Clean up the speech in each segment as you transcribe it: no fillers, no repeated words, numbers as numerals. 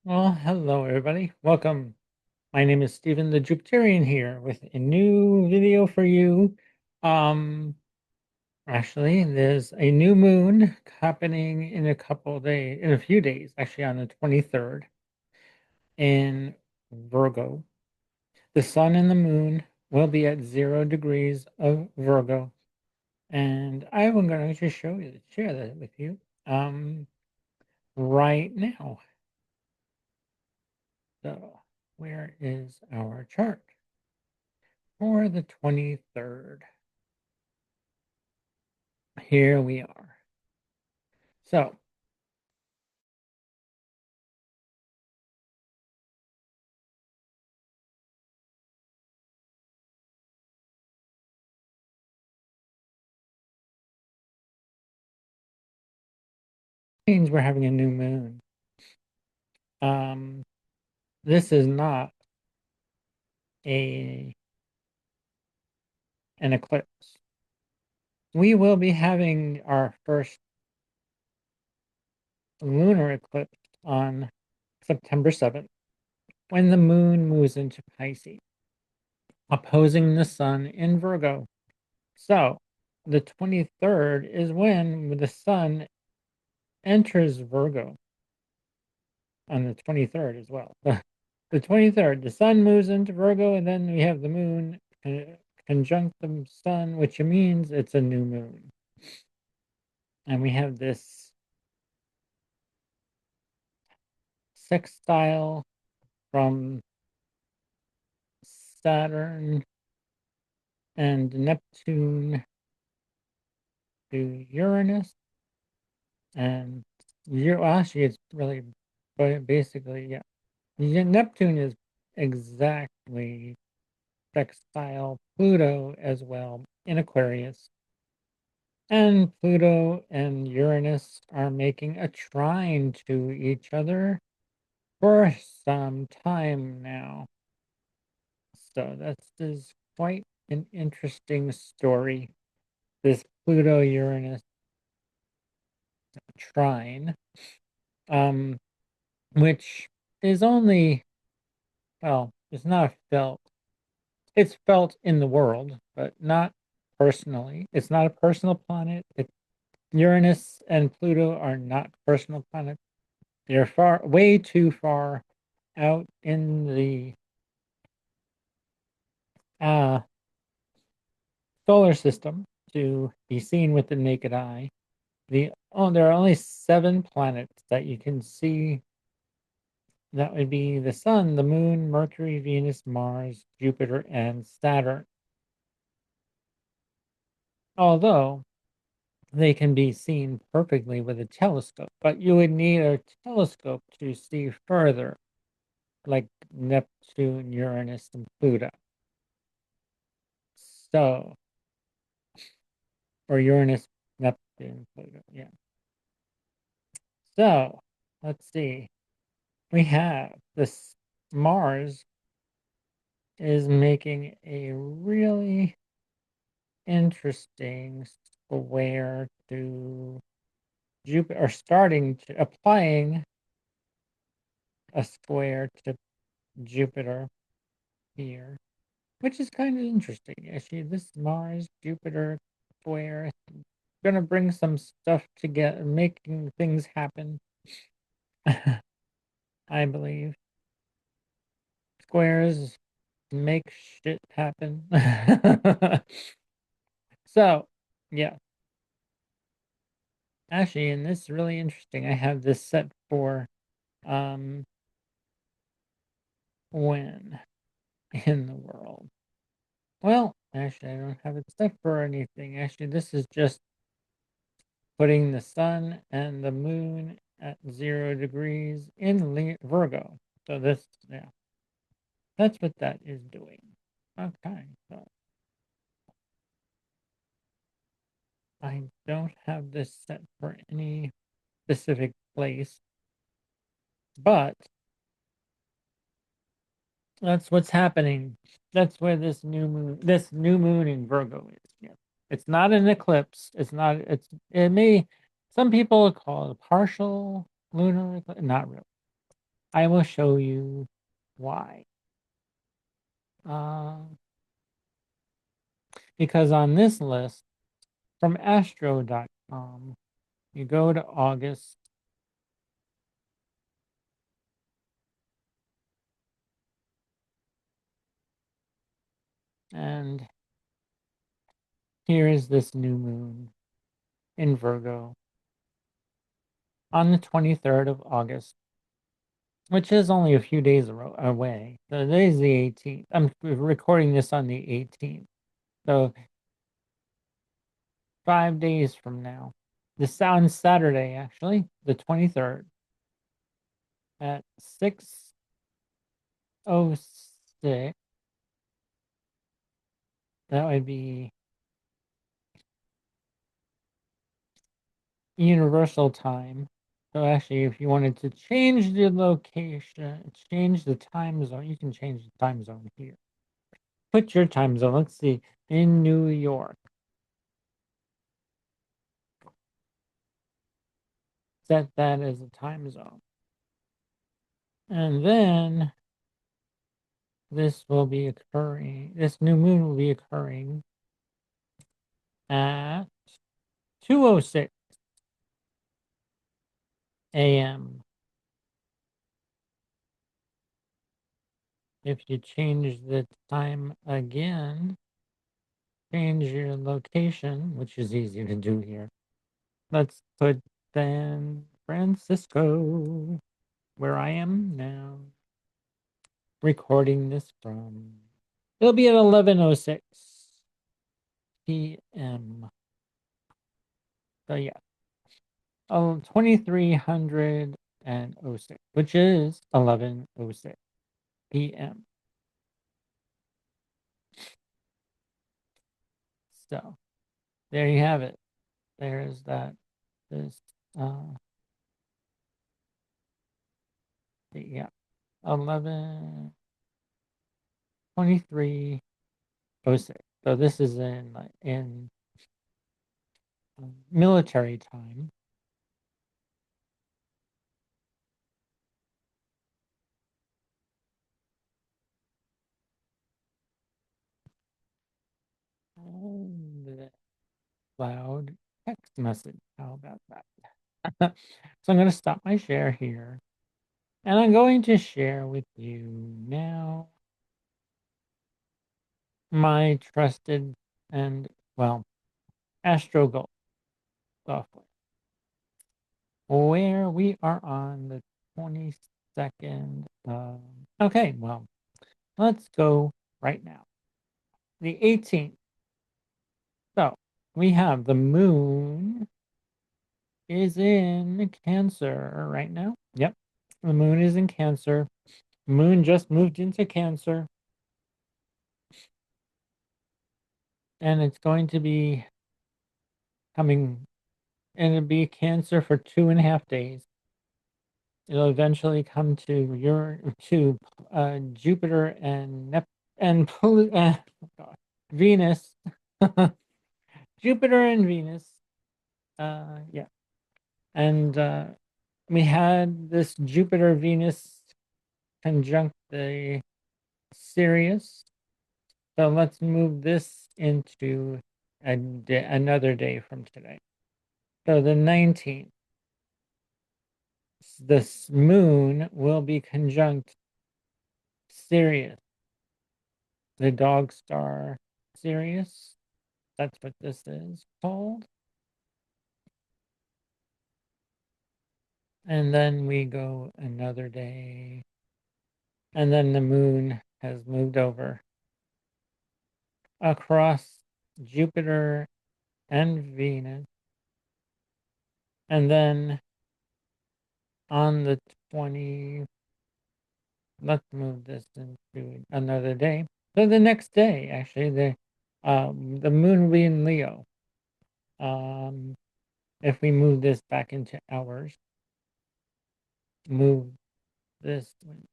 Well, hello everybody. Welcome. My name is Stephen the Jupiterian here with a new video for you. Um, Actually, there's a new moon happening in a few days, actually on the 23rd in Virgo. The sun and the moon will be at 0 degrees of Virgo, and I'm going to share that with you um right now. So, where is our chart for the 23rd? Here we are. So, means we're having a new moon. Um, this is not a an eclipse. We will be having our first lunar eclipse on September 7th when the moon moves into Pisces, opposing the sun in Virgo. So, the 23rd is when the sun enters Virgo on the 23rd as well. The 23rd, the sun moves into Virgo, and then we have the moon conjunct the sun, which means it's a new moon. And we have this sextile from Saturn and Neptune to Uranus. And well, actually, it's really basically, yeah. Neptune is exactly sextile Pluto as well in Aquarius. And Pluto and Uranus are making a trine to each other for some time now. So this is quite an interesting story, this Pluto Uranus trine, um, which is only, well, it's not felt. It's felt in the world, but not personally. It's not a personal planet. Uranus and Pluto are not personal planets. They're way too far out in the uh, solar system to be seen with the naked eye. There are only 7 planets that you can see. That would be the Sun, the Moon, Mercury, Venus, Mars, Jupiter, and Saturn. Although they can be seen perfectly with a telescope, but you would need a telescope to see further, like Neptune, Uranus, and Pluto. So, or Uranus, Neptune, Pluto. Yeah. So, let's see. We have this Mars is making a really interesting square to Jupiter, or starting to applying a square to Jupiter here, which is kind of interesting. Actually, this Mars Jupiter square is gonna bring some stuff together, making things happen. I believe squares make shit happen. So, yeah, actually, and this is really interesting. I have this set for um when in the world. Well, actually, I don't have it set for anything. Actually, this is just putting the sun and the moon at 0 degrees in Virgo. So this, yeah, that's what that is doing. Okay, so I don't have this set for any specific place, but that's what's happening. That's where this new moon in Virgo is. Yeah. It's not an eclipse. It may, some people call it a partial lunar eclipse. Not really. I will show you why. Because on this list from astro.com, you go to August, and here is this new moon in Virgo on the 23rd of August, which is only a few days away. So today's the 18th. I'm recording this on the 18th. So 5 days from now. This on Saturday, actually, the 23rd at 6:06. That would be universal time. So actually, if you wanted to change the location, change the time zone, you can change the time zone here. Put your time zone. Let's see, in New York. Set that as a time zone. And then this will be occurring, this new moon will be occurring at 2:06 a.m. If you change the time again, change your location, which is easy to do here. Let's put San Francisco, where I am now, recording this from. It'll be at 11:06 p.m. So yeah, 2306, which is 11:06 p.m. So there you have it. There's that. This yeah, 11:23:06. So this is in military time. And cloud text message. How about that? So I'm going to stop my share here, and I'm going to share with you now my trusted and, well, Astro Gold software, where we are on the 22nd. Okay, well, let's go right now. The 18th. So we have the moon is in Cancer right now. Yep, the moon is in Cancer. Moon just moved into Cancer, and it's going to be coming, and it'll be Cancer for 2.5 days. It'll eventually come to Jupiter and Venus, Jupiter and Venus. Yeah, and we had this Jupiter Venus conjunct the Sirius. So let's move this into another day from today. So the 19th, this moon will be conjunct Sirius, the dog star Sirius. That's what this is called. And then we go another day. And then the moon has moved over across Jupiter and Venus. And then on the 20, let's move this into another day. So the next day, actually, the moon will be in Leo. If we move this back into hours, move this one.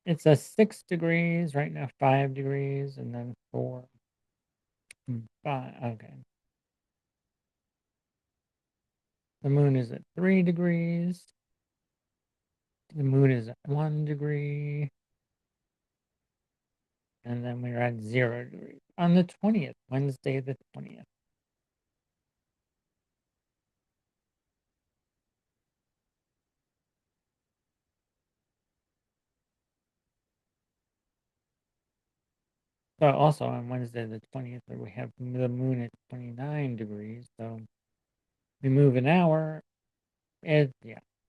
It's a 6 degrees right now, 5 degrees, and then 4, 5. Okay. The moon is at 3 degrees. The moon is at 1 degree. And then we're at 0 degrees on the 20th, Wednesday the 20th. So also on Wednesday the 20th, we have the moon at 29 degrees. So we move an hour. Yeah,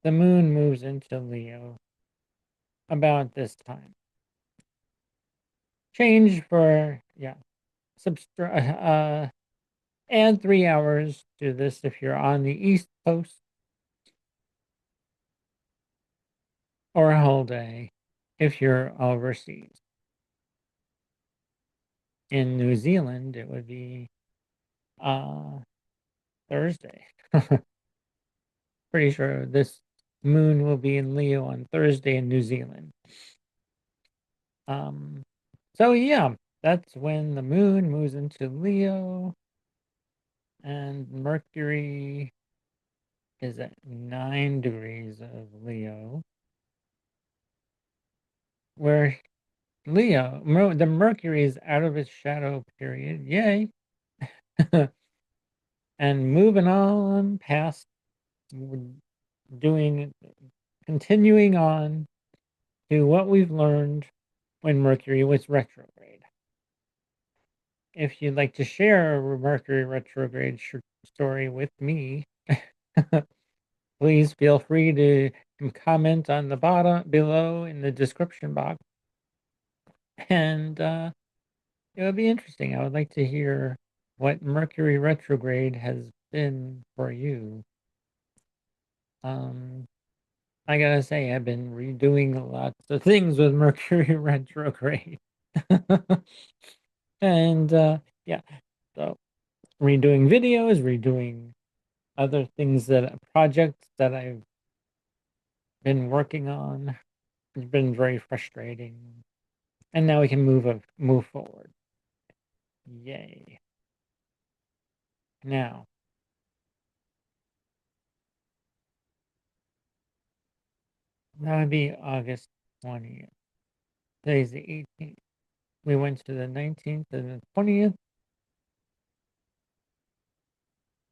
the moon moves into Leo about this time. Change for, yeah, add 3 hours to this if you're on the East Coast, or a whole day if you're overseas. In New Zealand, it would be Thursday. Pretty sure this moon will be in Leo on Thursday in New Zealand. So yeah, that's when the moon moves into Leo, and Mercury is at 9 degrees of Leo, where the Mercury is out of its shadow period. Yay. And moving on past, continuing on to what we've learned when Mercury was retrograde. If you'd like to share a Mercury retrograde story with me, please feel free to comment on the bottom below in the description box. And it would be interesting. I would like to hear what Mercury retrograde has been for you. I gotta say, I've been redoing lots of things with Mercury retrograde. And yeah, so redoing videos, redoing other things, projects that I've been working on. It's been very frustrating. And now we can move forward. Yay. Now, that would be August 20th. Today's the 18th. We went to the 19th and the 20th.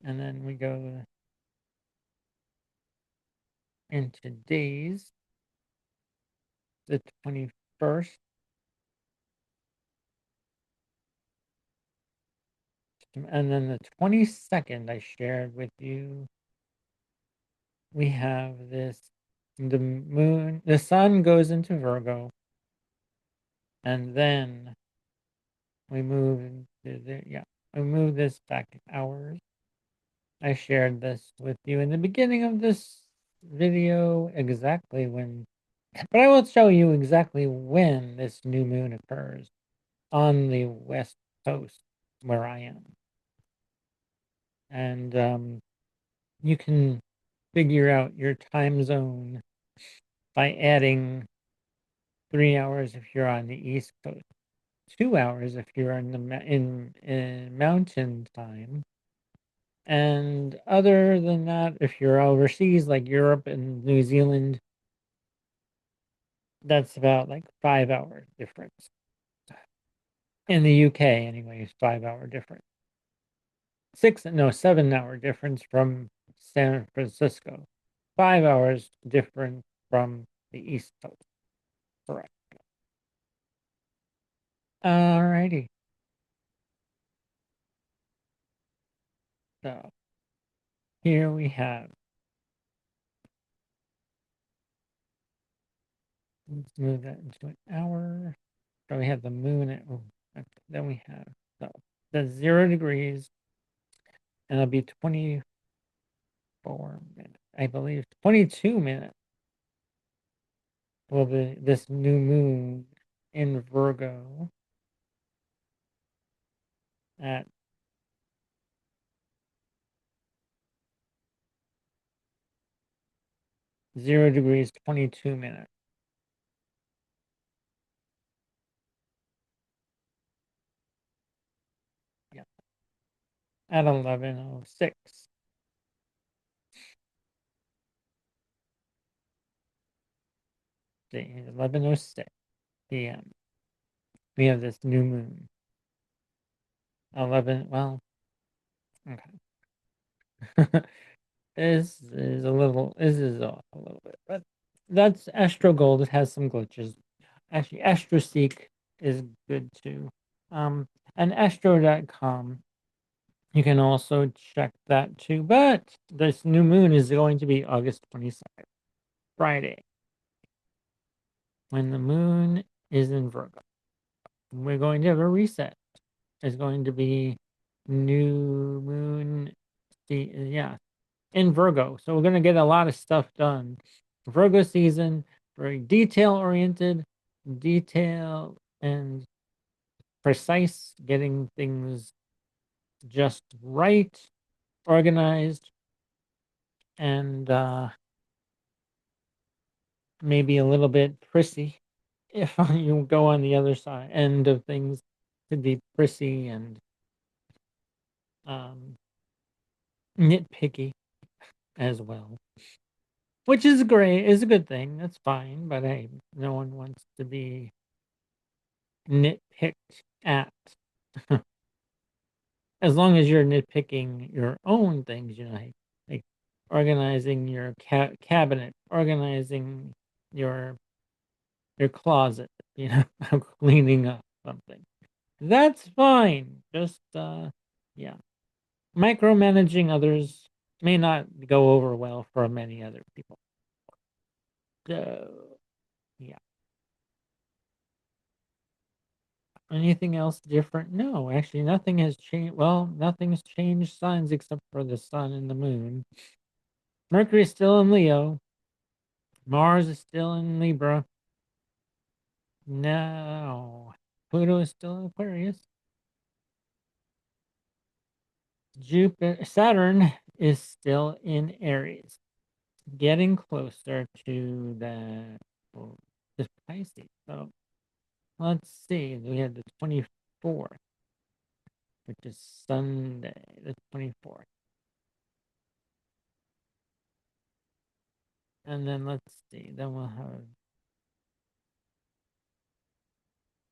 And then we go into days. The 21st. And then the 22nd, I shared with you. We have the moon, the sun goes into Virgo. And then we move we move this back hours. I shared this with you in the beginning of this video exactly when, but I will show you exactly when this new moon occurs on the West Coast where I am. And you can figure out your time zone by adding 3 hours if you're on the East Coast, 2 hours if you're in mountain time. And other than that, if you're overseas like Europe and New Zealand, that's about like 5 hour difference. In the UK, anyways, 5 hour difference. 7 hour difference from San Francisco. 5 hours different from the East Coast. Correct. Alrighty. So here we have. Let's move that into an hour. So we have the moon at, then we have, so that's 0 degrees, and it'll be 24 minutes, I believe 22 minutes will be this new moon in Virgo at 0 degrees 22 minutes. Yeah. At 11:06. see, 11:06 p.m. We have this new moon. 11, well, okay. This is off a little bit, but that's Astro Gold. It has some glitches. Actually, AstroSeek is good too. And astro.com, you can also check that too. But this new moon is going to be August 22nd, Friday, when the moon is in Virgo. We're going to have a reset. It's going to be new moon, yeah, in Virgo. So we're going to get a lot of stuff done. Virgo season, very detail oriented, detail and precise, getting things just right, organized, and maybe a little bit prissy if you go on the other side end of things. Could be prissy and um, nitpicky as well, which is great, is a good thing. That's fine, but hey, no one wants to be nitpicked at. As long as you're nitpicking your own things, like organizing your cabinet, organizing your your closet, cleaning up something. That's fine. Just yeah. Micromanaging others may not go over well for many other people. So yeah. Anything else different? No, actually nothing has changed. Well, nothing's changed signs except for the sun and the moon. Mercury is still in Leo. Mars is still in Libra. No. Pluto is still in Aquarius. Jupiter, Saturn is still in Aries. Getting closer to the Pisces. So let's see. We had the 24th, which is Sunday, the 24th. And then let's see. Then we'll have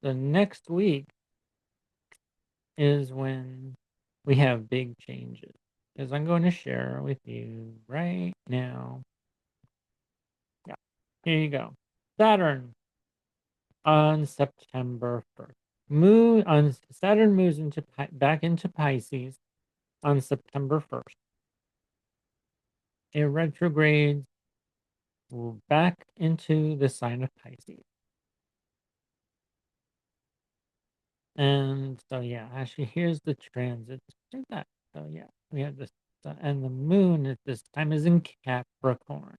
the next week is when we have big changes. Because I'm going to share with you right now. Yeah, here you go. Saturn on September 1st. Saturn moves back into Pisces on September 1st. It retrogrades back into the sign of Pisces. And so yeah, actually here's the transit. That. So yeah, we have this and the moon at this time is in Capricorn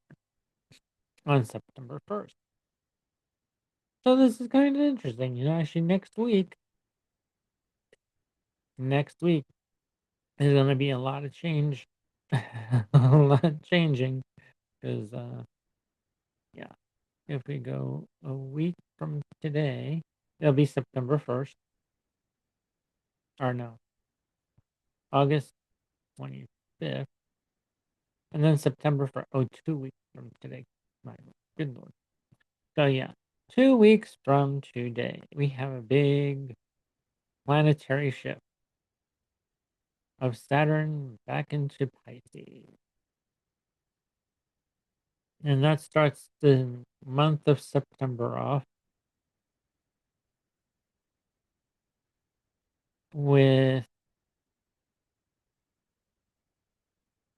on September 1st. So this is kind of interesting, actually next week there's going to be a lot of change, a lot changing because yeah, if we go a week from today, it'll be September 1st, or no, August 25th, and then September for 2 weeks from today. My good Lord. So yeah, 2 weeks from today, we have a big planetary shift of Saturn back into Pisces. And that starts the month of September off with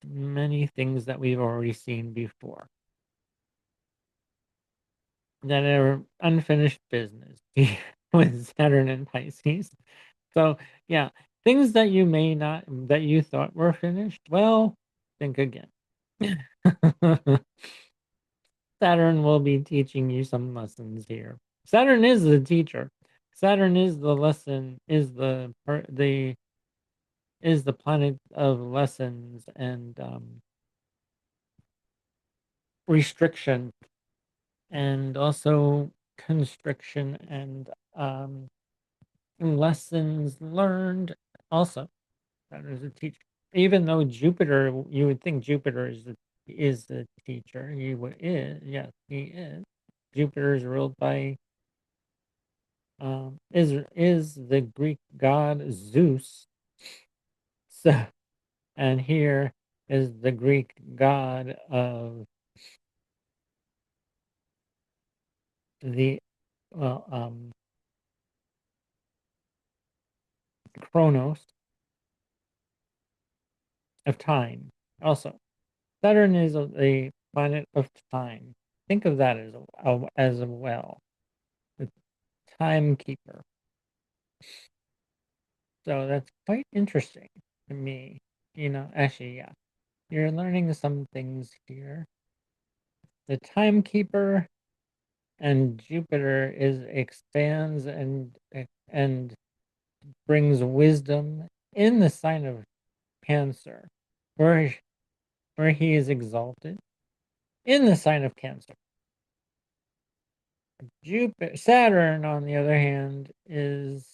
many things that we've already seen before that are unfinished business with Saturn and Pisces. So, yeah, things that you may not, that you thought were finished, well, think again. Saturn will be teaching you some lessons here. Saturn is the teacher. Saturn is the lesson, is the planet of lessons and restriction, and also constriction and lessons learned. Also, Saturn is a teacher. Even though Jupiter, you would think Jupiter is the teacher. Is, yes, he is. Jupiter is ruled by is the Greek god Zeus. So, and here is the Greek god of the well, Chronos of time. Also, Saturn is a planet of time. Think of that as well, the timekeeper. So that's quite interesting to me. Actually, yeah, you're learning some things here. The timekeeper and Jupiter is expands and brings wisdom in the sign of Cancer, where where he is exalted in the sign of Cancer. Saturn, on the other hand, is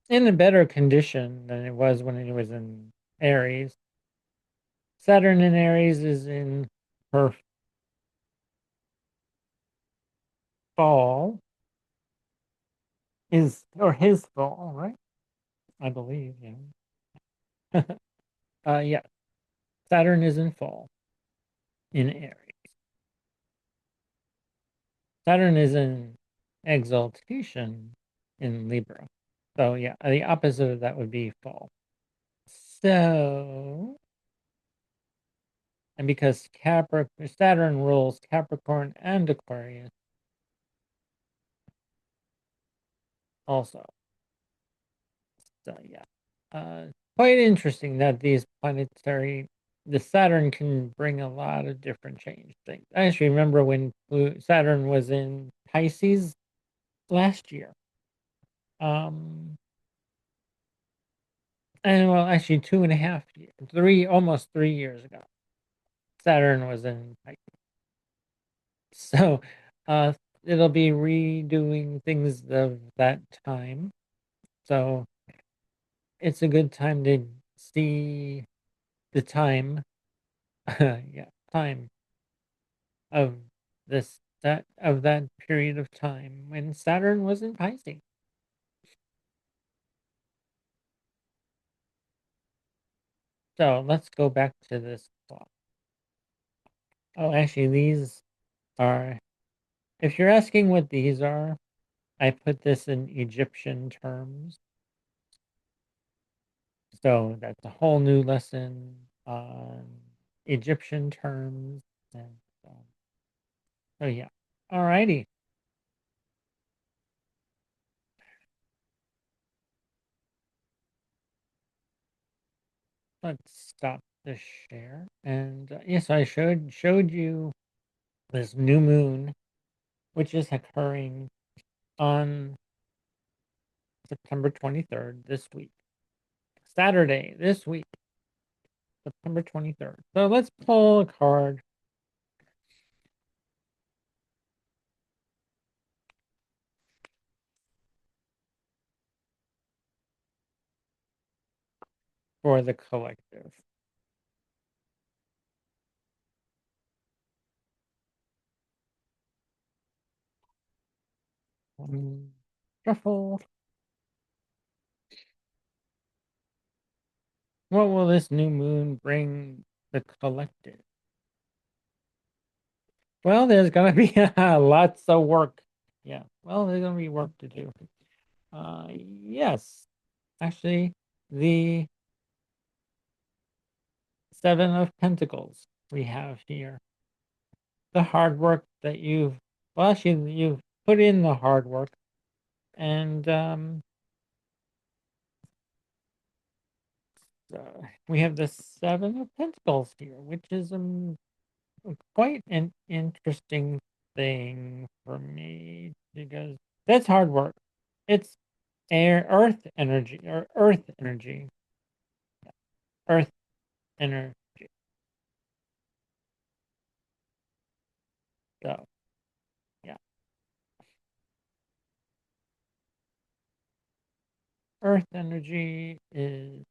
in a better condition than it was when it was in Aries. Saturn in Aries is in her fall, his fall, right? I believe, yeah. Yeah. Saturn is in fall in Aries. Saturn is in exaltation in Libra. So yeah, the opposite of that would be fall. So, and because Saturn rules Capricorn and Aquarius also. So yeah, quite interesting that the Saturn can bring a lot of different change things. I actually remember when Saturn was in Pisces last year. Um, and well, actually 2.5 years, almost 3 years ago, Saturn was in Pisces. So, it'll be redoing things of that time. So it's a good time to see the time, yeah, time of that period of time when Saturn was in Pisces. So let's go back to this clock. Oh, actually, these are, if you're asking what these are, I put this in Egyptian terms. So that's a whole new lesson on Egyptian terms. And so yeah. Alrighty. Let's stop the share. And yes, I showed you this new moon, which is occurring on September 23rd this week. Saturday this week, September 23rd. So let's pull a card for the collective. Shuffle. What will this new moon bring the collective? Well, there's gonna be lots of work. Yeah. Well, there's gonna be work to do. Yes. Actually, the Seven of Pentacles we have here. The hard work that you've put in the hard work, and we have the Seven of Pentacles here, which is quite an interesting thing for me because that's hard work. It's earth energy or earth energy. So yeah, earth energy is.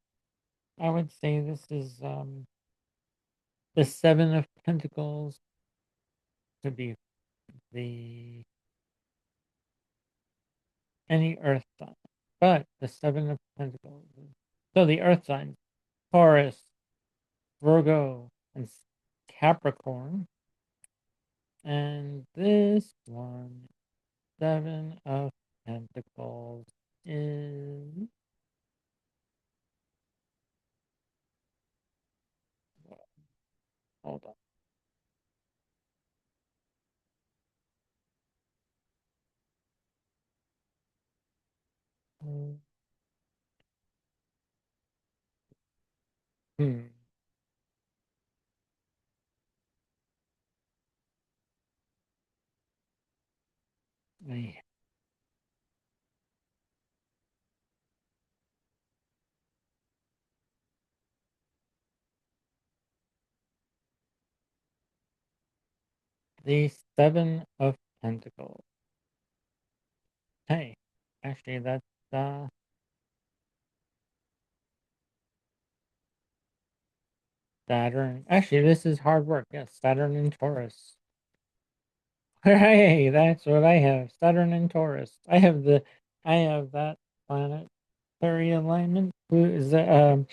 I would say this is the Seven of Pentacles to be the any Earth sign. But the Seven of Pentacles. So the Earth signs, Taurus, Virgo, and Capricorn. And this one, Seven of Pentacles, is... Hold on. Hmm. I- The Seven of Pentacles. Hey, actually, that's Saturn. Actually, this is hard work. Yes, Saturn and Taurus. Hey, that's what I have. Saturn and Taurus. I have that planetary alignment. Who is that?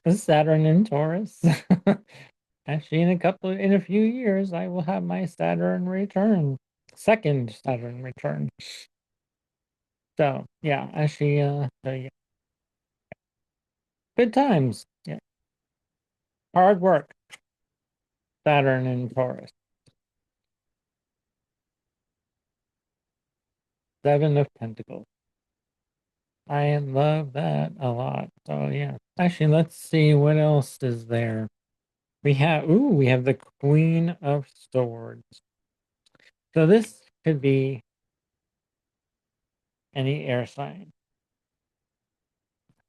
Saturn and Taurus. Actually, in a few years, I will have my Saturn return. Second Saturn return. So yeah, actually, yeah. Good times. Yeah, hard work. Saturn and Taurus. Seven of Pentacles. I love that a lot. So yeah. Actually, let's see what else is there. We have the Queen of Swords. So this could be any air sign.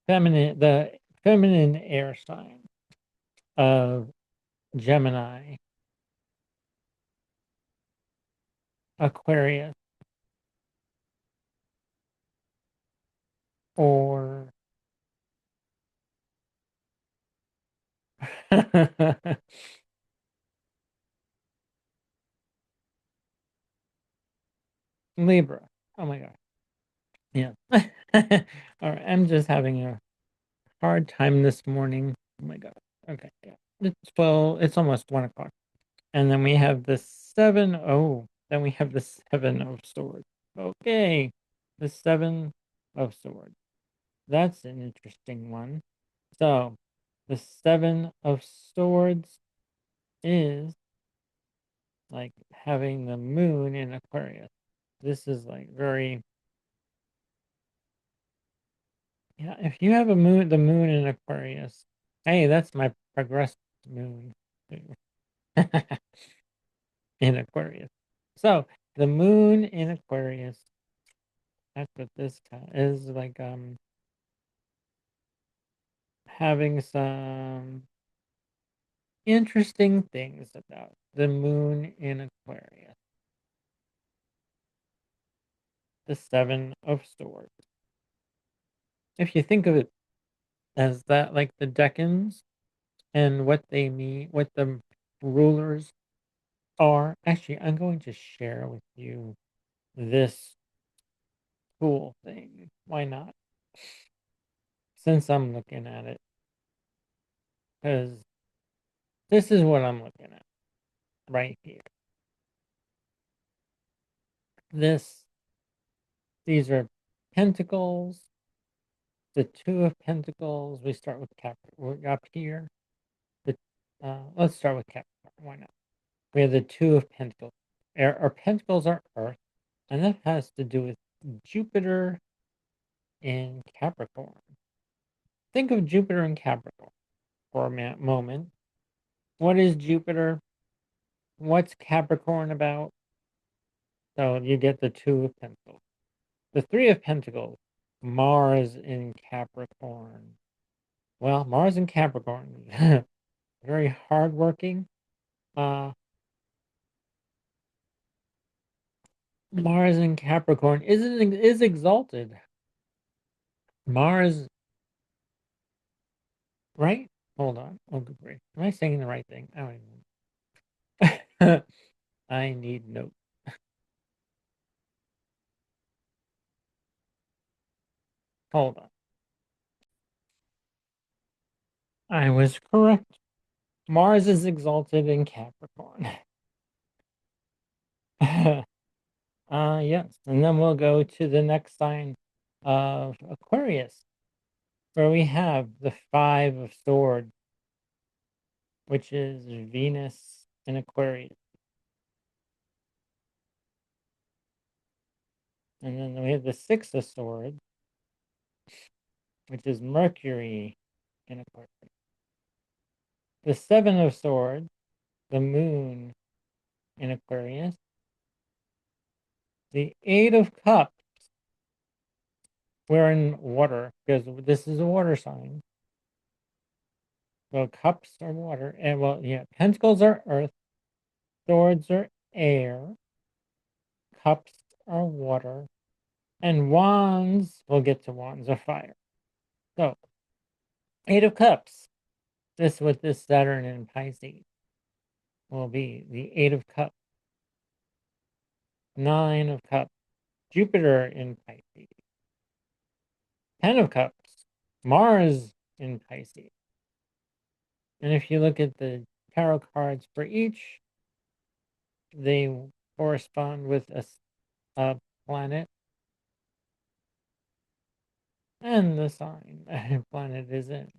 The feminine air sign of Gemini, Aquarius, or Libra. Oh my God. Yeah. All right. I'm just having a hard time this morning. Oh my God. Okay. Yeah. It's almost 1 o'clock. And then we have the seven. Oh, then we have the Seven of Swords. Okay. The Seven of Swords. That's an interesting one. So the Seven of Swords is like having the moon in Aquarius. This is like very, yeah, if you have the moon in Aquarius, hey, that's my progressed moon in Aquarius. So the moon in Aquarius, that's what this is like, having some interesting things about the moon in Aquarius. The Seven of Swords. If you think of it as that, like the decans and what they mean, what the rulers are. Actually, I'm going to share with you this cool thing. Why not? Since I'm looking at it, because this is what I'm looking at right here. This, these are pentacles, the Two of Pentacles. We start with Capricorn up here. The let's start with Capricorn. Why not? We have the Two of Pentacles. Our pentacles are Earth, and that has to do with Jupiter in Capricorn. Think of Jupiter in Capricorn for a moment. What is Jupiter? What's Capricorn about? So you get the Two of Pentacles. The Three of Pentacles, Mars in Capricorn. Well, Mars in Capricorn, very hardworking. Uh, Mars in Capricorn is exalted. Mars, right? Hold on. Oh, good grief. Am I saying the right thing? I don't even know. I need notes. hold on. I was correct. Mars is exalted in Capricorn. Yes. And then we'll go to the next sign of Aquarius, where we have the Five of Swords, which is Venus in Aquarius. And then we have the Six of Swords, which is Mercury in Aquarius. The Seven of Swords, the Moon in Aquarius. The Eight of Cups, we're in water because this is a water sign. So cups are water, and well, yeah, pentacles are earth, swords are air, cups are water, and wands, we'll get to wands, are fire. So, Eight of Cups, this with this Saturn in Pisces will be the Eight of Cups. Nine of Cups, Jupiter in Pisces. Ten of Cups, Mars in Pisces. And if you look at the tarot cards for each, they correspond with a planet and the sign that planet is in.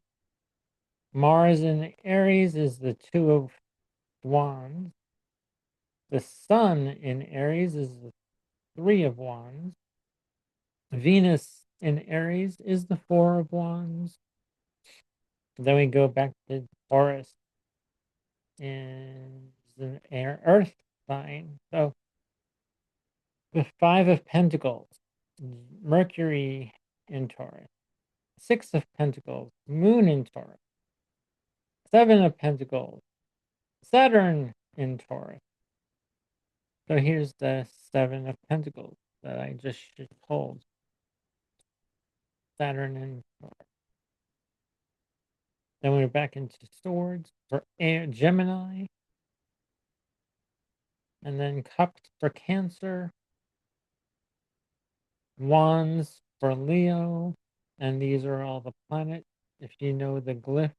Mars in Aries is the Two of Wands. The Sun in Aries is the Three of Wands. Venus in Aries is the Four of Wands. Then we go back to Taurus in the Earth sign. So the Five of Pentacles, Mercury in Taurus. Six of Pentacles, Moon in Taurus. Seven of Pentacles, Saturn in Taurus. So here's the Seven of Pentacles that I just pulled. Saturn in Taurus. Then we're back into Swords for Gemini. And then Cups for Cancer. Wands for Leo. And these are all the planets. If you know the glyphs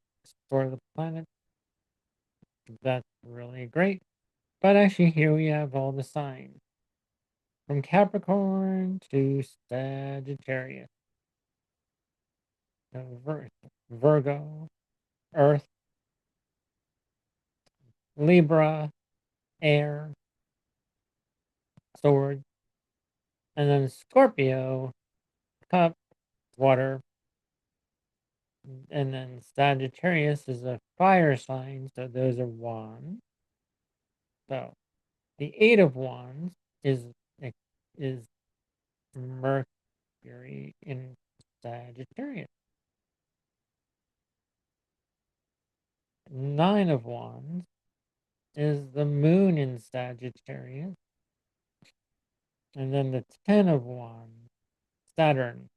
for the planets, that's really great. But actually, here we have all the signs from Capricorn to Sagittarius, Virgo, Earth, Libra, Air, Sword, and then Scorpio, Cup, Water, and then Sagittarius is a fire sign, so those are wands. So the Eight of Wands is Mercury in Sagittarius. Nine of Wands is the Moon in Sagittarius. And then the Ten of Wands, Saturn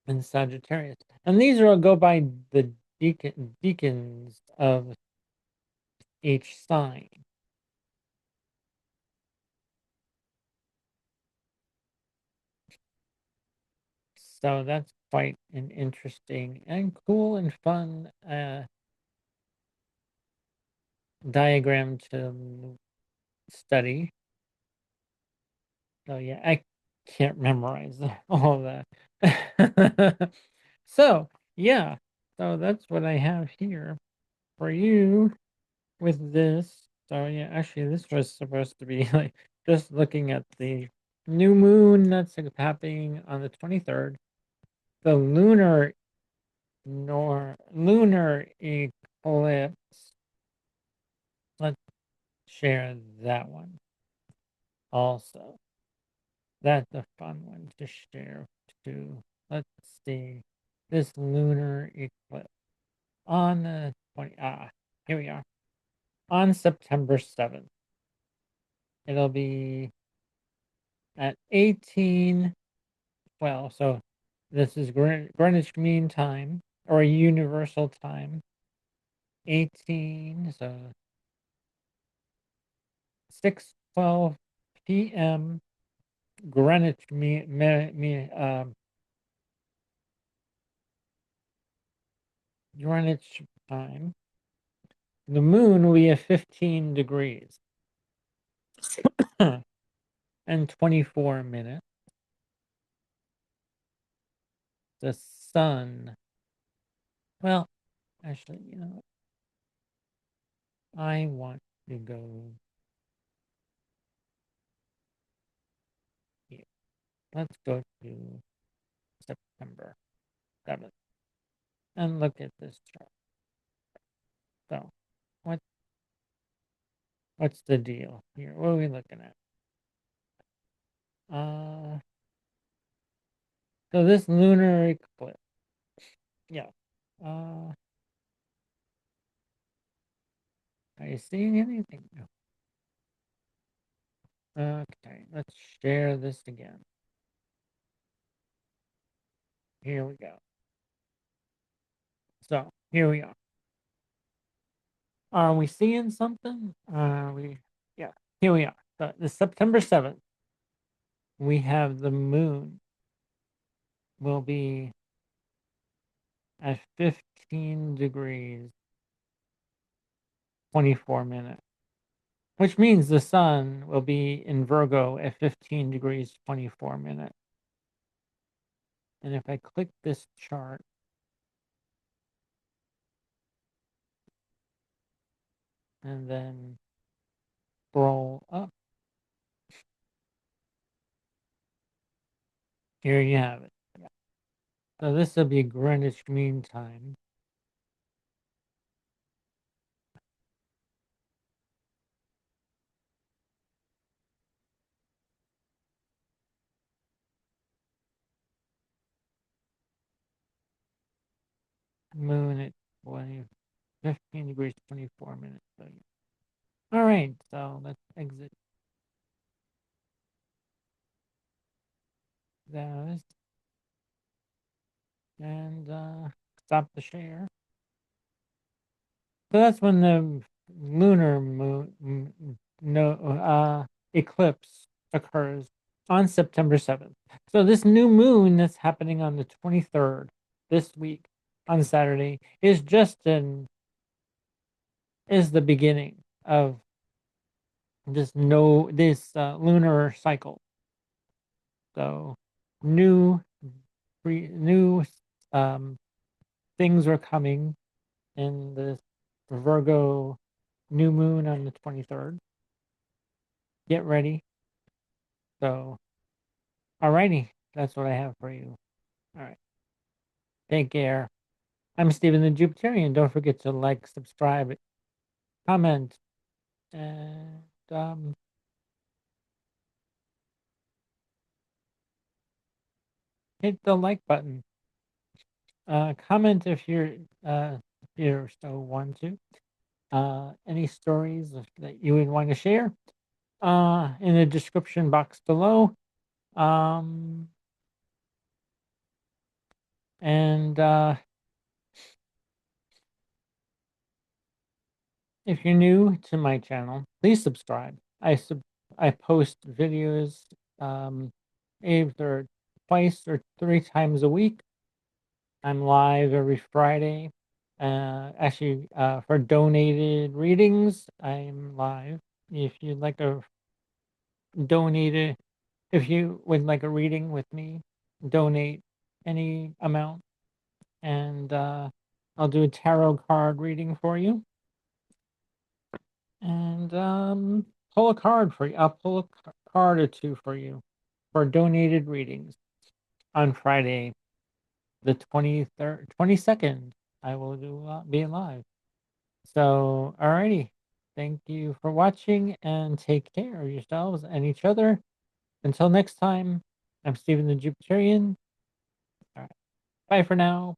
in Sagittarius. And these are all go by the deacons of each sign. So that's quite an interesting and cool and fun diagram to study. So yeah, I can't memorize all that. So yeah, so that's what I have here for you with this. So yeah, actually this was supposed to be like just looking at the new moon that's happening on the 23rd. The lunar eclipse. Let's share that one also. That's a fun one to share too. Let's see. This lunar eclipse on the 20 here we are. On September 7th. It'll be at 1812. So this is Greenwich Mean Time or Universal Time. 18, so 6:12 p.m. Greenwich Greenwich time, the moon will be at 15 degrees and 24 minutes. The sun, well, actually, you know, I want to go here. Let's go to September 7th and look at this chart. So, what's the deal here? What are we looking at? So this lunar eclipse, yeah. Are you seeing anything? Okay, let's share this again. Here we go. So here we are. Are we seeing something? Yeah, here we are. So the September 7th, we have the moon will be at 15 degrees, 24 minutes, which means the sun will be in Virgo at 15 degrees, 24 minutes. And if I click this chart, and then scroll up, here you have it. Yeah. So this will be Greenwich Mean Time. Moon at 15 degrees, 24 minutes. So, yeah. All right, so let's exit those and stop the share. So that's when the lunar eclipse occurs on September 7th. So this new moon that's happening on the 23rd this week on Saturday is the beginning of this lunar cycle. So new um, things are coming in this Virgo new moon on the 23rd. Get ready. So, alrighty, that's what I have for you. All right, take care. I'm Stephen the Jupiterian. Don't forget to like, subscribe, comment, and hit the like button. Comment if you're so want to. Any stories that you would want to share in the description box below. And if you're new to my channel, please subscribe. I post videos either twice or 3 times a week. I'm live every Friday. Actually, for donated readings, I'm live. If you'd like a donated, if you would like a reading with me, donate any amount, and I'll do a tarot card reading for you. And pull a card for you. I'll pull a card or two for you for donated readings on Friday, the 23rd, 22nd. I will be live. So, alrighty. Thank you for watching and take care of yourselves and each other. Until next time, I'm Stephen the Jupiterian. All right. Bye for now.